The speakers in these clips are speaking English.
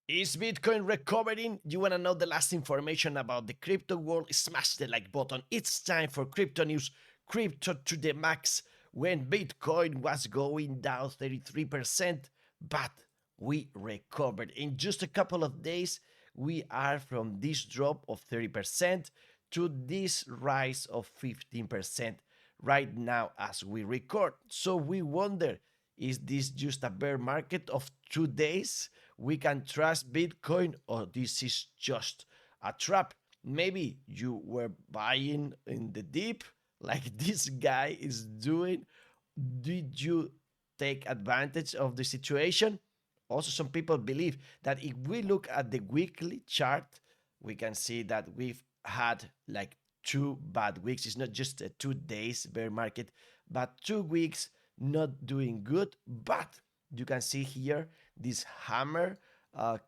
Is Bitcoin recovering? You want to know the last information about the crypto world? Smash the like button. It's time for crypto news. Crypto to the max when Bitcoin was going down 33%, but we recovered. In just a couple of days, we are from this drop of 30% to this rise of 15% right now as we record. So we wonder, is this just a bear market of 2 days? We can trust Bitcoin, or this is just a trap? Maybe you were buying in the deep like this guy is doing. Did you take advantage of the situation? Also, some people believe that if we look at the weekly chart, we can see that we've had like 2 bad weeks. It's not just a 2 days bear market, but 2 weeks not doing good. But you can see here this hammer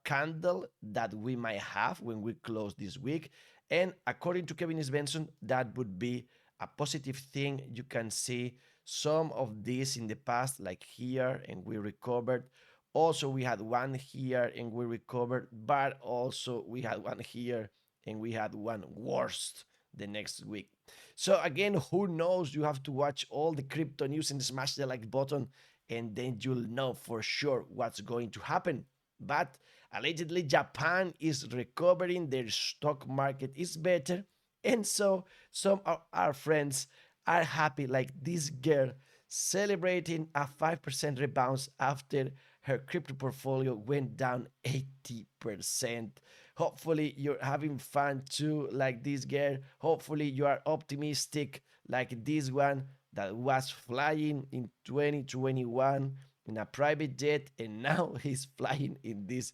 candle that we might have when we close this week. And according to Kevin Svensson, that would be a positive thing. You can see some of this in the past, like here, and we recovered. Also, we had one here and we recovered, but also we had one here and we had one worst the next week. So again, who knows? You have to watch all the crypto news and smash the like button, and then you'll know for sure what's going to happen. But allegedly, Japan is recovering, their stock market is better, and so some of our friends are happy, like this girl celebrating a 5% rebound after her crypto portfolio went down 80%. Hopefully, you're having fun too, like this girl. Hopefully, you are optimistic, like this one that was flying in 2021 in a private jet, and now he's flying in this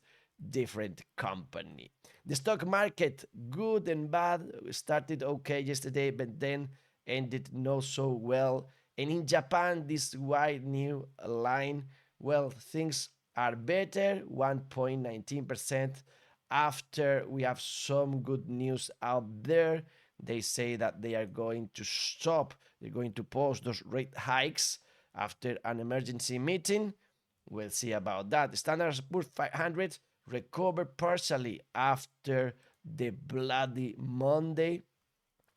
different company. The stock market, good and bad, started okay yesterday, but then ended not so well. And in Japan, this wide new line, well, things are better, 1.19% after we have some good news out there. They say that they are going to stop, they're going to pause those rate hikes after an emergency meeting. We'll see about that. The Standard & Poor's 500 recovered partially after the bloody Monday.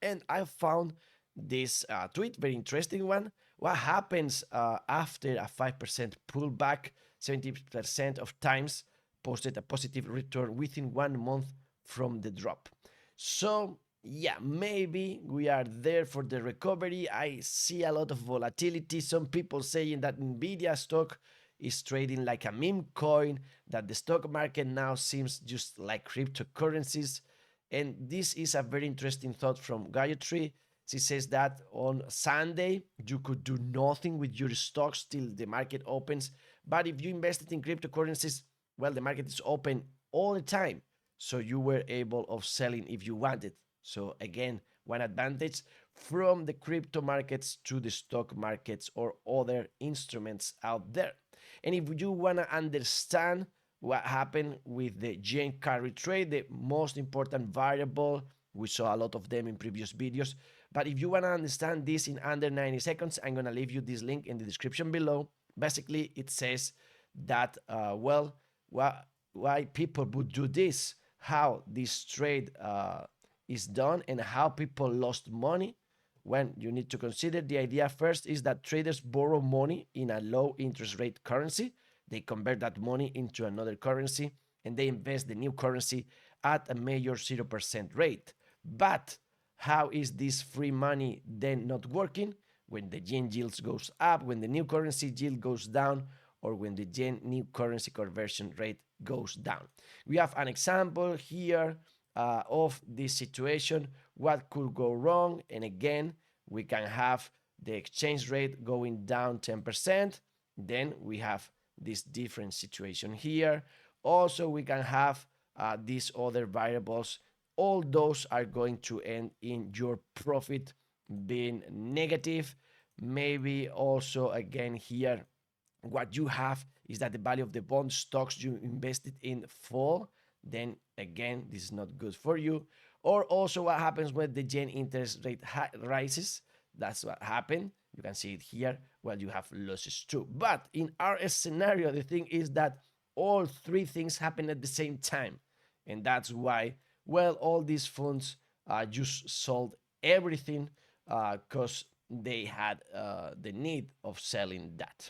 And I found this tweet, very interesting one. What happens after a 5% pullback? 70% of times posted a positive return within 1 month from the drop. So yeah, maybe we are there for the recovery. I see a lot of volatility. Some people saying that Nvidia stock is trading like a meme coin, that the stock market now seems just like cryptocurrencies. And this is a very interesting thought from Gayatri. She says that on Sunday, you could do nothing with your stocks till the market opens. But if you invested in cryptocurrencies, well, the market is open all the time. So you were able of selling if you wanted. So again, one advantage from the crypto markets to the stock markets or other instruments out there. And if you want to understand what happened with the yen carry trade, the most important variable, we saw a lot of them in previous videos. But if you want to understand this in under 90 seconds, I'm going to leave you this link in the description below. Basically, it says that, why people would do this, how this trade is done, and how people lost money. When you need to consider the idea first is that traders borrow money in a low interest rate currency. They convert that money into another currency and they invest the new currency at a major 0% rate. But how is this free money then not working? When the yen yields goes up, when the new currency yield goes down, or when the yen new currency conversion rate goes down. We have an example here of this situation, what could go wrong. And again, we can have the exchange rate going down 10%. Then we have this different situation here. Also, we can have these other variables. All those are going to end in your profit being negative. Maybe also again here, what you have is that the value of the bond stocks you invested in fall. Then again, this is not good for you. Or also what happens when the yen interest rate rises. That's what happened. You can see it here. Well, you have losses too. But in our scenario, the thing is that all three things happen at the same time. And that's why, well, all these funds just sold everything because they had the need of selling that.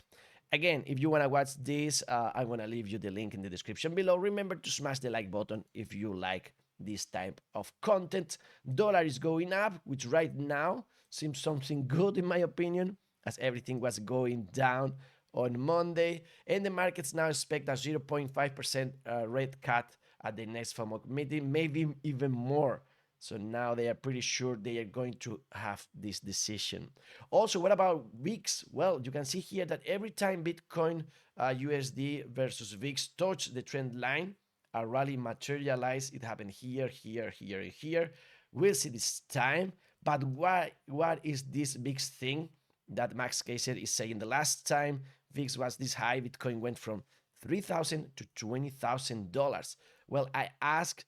Again, if you want to watch this, I'm going to leave you the link in the description below. Remember to smash the like button if you like this type of content. Dollar is going up, which right now seems something good in my opinion, as everything was going down on Monday, and the markets now expect a 0.5% rate cut at the next FOMC meeting, maybe even more. So now they are pretty sure they are going to have this decision. Also, what about VIX? Well, you can see here that every time Bitcoin USD versus VIX touch the trend line, a rally materialized. It happened here, here, here, and here. We'll see this time. But what is this big thing that Max Kaiser is saying? The last time VIX was this high, Bitcoin went from $3,000 to $20,000. Well, I asked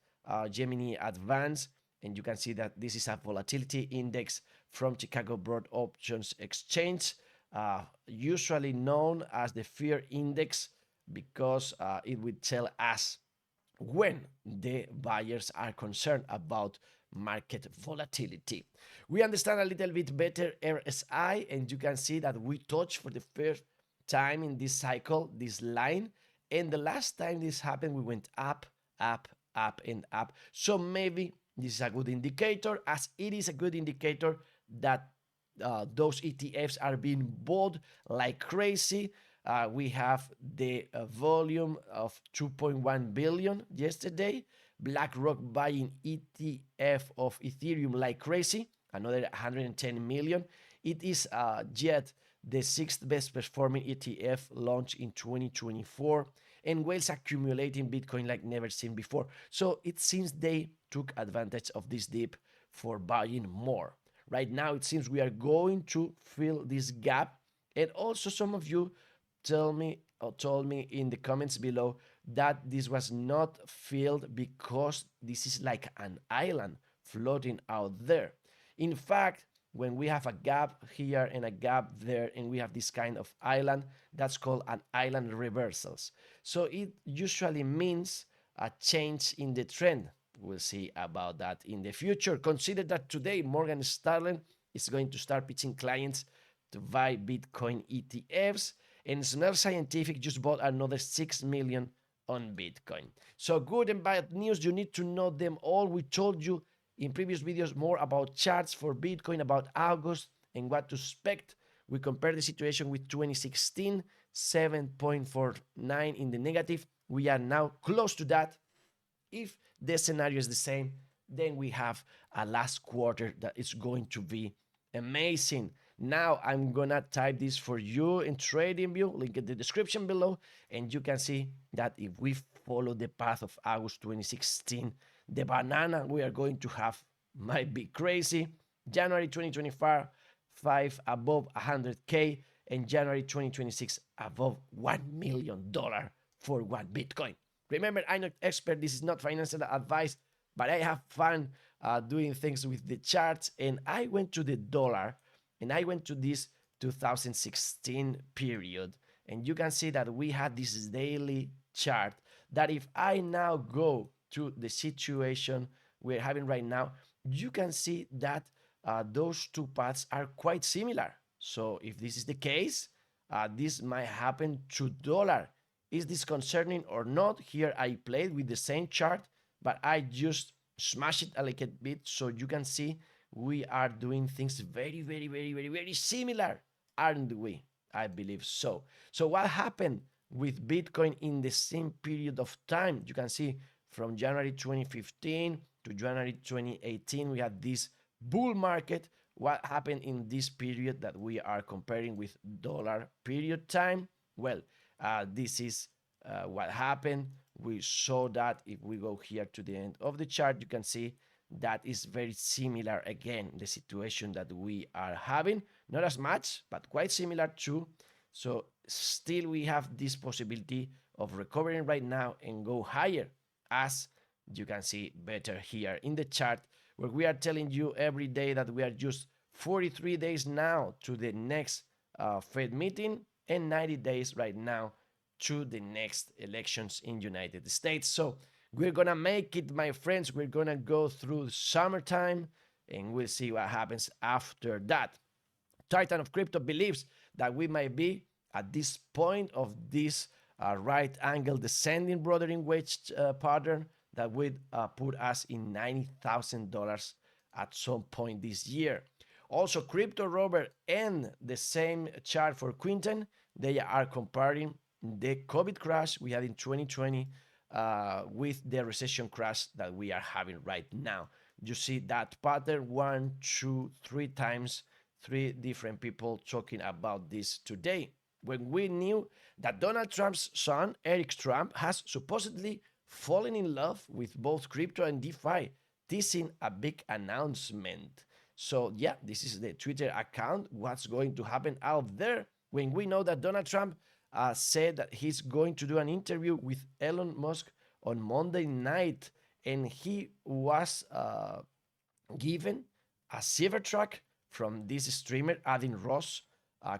Gemini Advance, and you can see that this is a volatility index from Chicago Broad Options Exchange, usually known as the fear index, because it will tell us when the buyers are concerned about market volatility. We understand a little bit better RSI, and you can see that we touched for the first time in this cycle this line, and the last time this happened we went up, up, up, and up. So maybe this is a good indicator, as it is a good indicator that those ETFs are being bought like crazy. We have the volume of 2.1 billion yesterday. BlackRock buying ETF of Ethereum like crazy, another 110 million. It is yet the sixth best performing ETF launched in 2024, and whales accumulating Bitcoin like never seen before. So it seems they took advantage of this dip for buying more. Right now, it seems we are going to fill this gap. And also, some of you told me in the comments below that this was not filled because this is like an island floating out there. In fact, when we have a gap here and a gap there, and we have this kind of island, that's called an island reversals. So it usually means a change in the trend. We'll see about that in the future. Consider that today Morgan Stanley is going to start pitching clients to buy Bitcoin ETFs, and Smell Scientific just bought another 6 million on Bitcoin. So good and bad news, you need to know them all. We told you in previous videos more about charts for Bitcoin, about August and what to expect. We compared the situation with 2016, 7.49 in the negative. We are now close to that. If the scenario is the same, then we have a last quarter that is going to be amazing. Now I'm gonna type this for you in TradingView, link in the description below, and you can see that if we follow the path of August 2016, the banana we are going to have might be crazy. January 2025, above 100K, and January 2026 above $1 million for one Bitcoin. Remember, I'm not expert. This is not financial advice, but I have fun doing things with the charts. And I went to the dollar, and I went to this 2016 period. And you can see that we had this daily chart that if I now go to the situation we're having right now, you can see that those two paths are quite similar. So if this is the case, this might happen to dollar. Is this concerning or not? Here I played with the same chart, but I just smash it a little bit so you can see we are doing things very, very, very, very, very similar, aren't we? I believe so. So what happened with Bitcoin in the same period of time? You can see from January 2015 to January 2018, we had this bull market. What happened in this period that we are comparing with dollar period time? Well, this is what happened. We saw that if we go here to the end of the chart, you can see that is very similar again, the situation that we are having. Not as much, but quite similar too. So still we have this possibility of recovering right now and go higher, as you can see better here in the chart, where we are telling you every day that we are just 43 days now to the next Fed meeting and 90 days right now to the next elections in United States. So we're gonna make it, my friends. We're gonna go through summertime, and we'll see what happens after that. Titan of Crypto believes that we might be at this point of this right angle descending broadening wedge pattern that would put us in $90,000 at some point this year. Also, Crypto Robert and the same chart for Quinton, they are comparing the COVID crash we had in 2020 with the recession crash that we are having right now. You see that pattern 1, 2, 3 times, 3 different people talking about this today. When we knew that Donald Trump's son, Eric Trump, has supposedly fallen in love with both crypto and DeFi, teasing a big announcement. So yeah, this is the Twitter account. What's going to happen out there when we know that Donald Trump said that he's going to do an interview with Elon Musk on Monday night, and he was given a Cybertruck from this streamer, Adin Ross,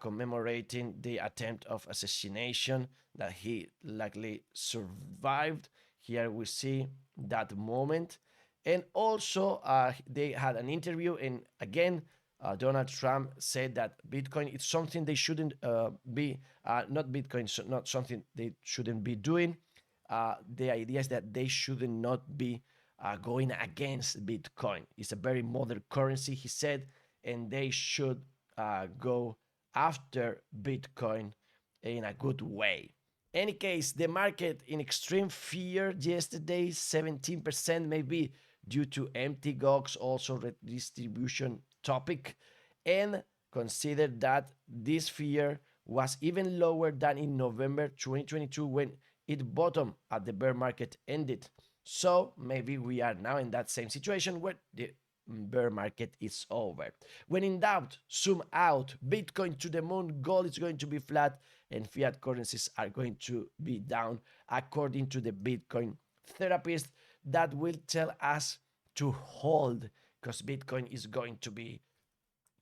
commemorating the attempt of assassination that he likely survived. Here we see that moment. And also, they had an interview, and again, Donald Trump said that Bitcoin is something they shouldn't be, not Bitcoin, so not something they shouldn't be doing. The idea is that they should not be going against Bitcoin. It's a very modern currency, he said, and they should go after Bitcoin in a good way. Any case, the market in extreme fear yesterday, 17% maybe due to empty GOX, also redistribution topic, and consider that this fear was even lower than in November 2022 when it bottomed at the bear market ended. So maybe we are now in that same situation where the bear market is over. When in doubt, zoom out. Bitcoin to the moon, gold is going to be flat, and fiat currencies are going to be down, according to the Bitcoin therapist that will tell us to hold, because Bitcoin is going to be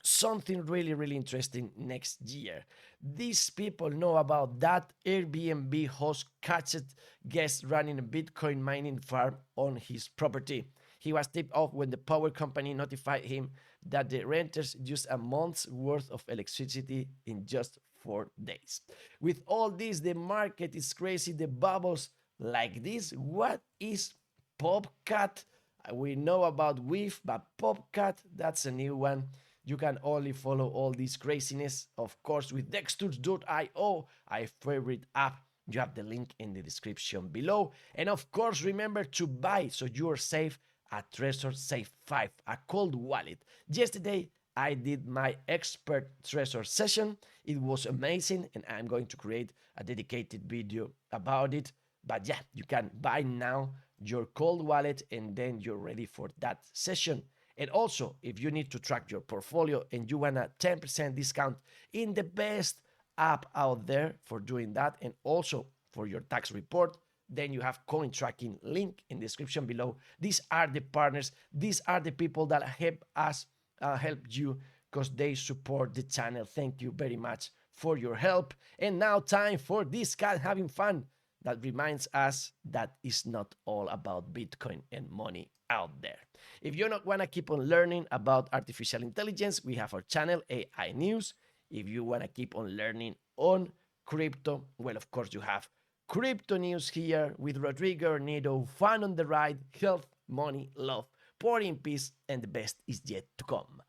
something really, really interesting next year. These people know about that Airbnb host catched guest running a Bitcoin mining farm on his property. He was tipped off when the power company notified him that the renters used a month's worth of electricity in just 4 days. With all this, the market is crazy. The bubbles like this. What is PopCat? We know about WIF, but PopCat, that's a new one. You can only follow all this craziness, of course, with dextools.io, my favorite app. You have the link in the description below. And of course, remember to buy so you're safe a Trezor Safe 5, a cold wallet. Yesterday, I did my expert Trezor session. It was amazing, and I'm going to create a dedicated video about it. But yeah, you can buy now your cold wallet, and then you're ready for that session. And also, if you need to track your portfolio and you want a 10% discount in the best app out there for doing that, and also for your tax report, then you have coin tracking link in the description below. These are the partners. These are the people that help us, help you, because they support the channel. Thank you very much for your help. And now time for this cat having fun. That reminds us that it's not all about Bitcoin and money out there. If you want to keep on learning about artificial intelligence, we have our channel, AI News. If you want to keep on learning on crypto, well, of course, you have CryptoNews here with Rodrigo Arnedo, fun on the ride, health, money, love, power in peace, and the best is yet to come.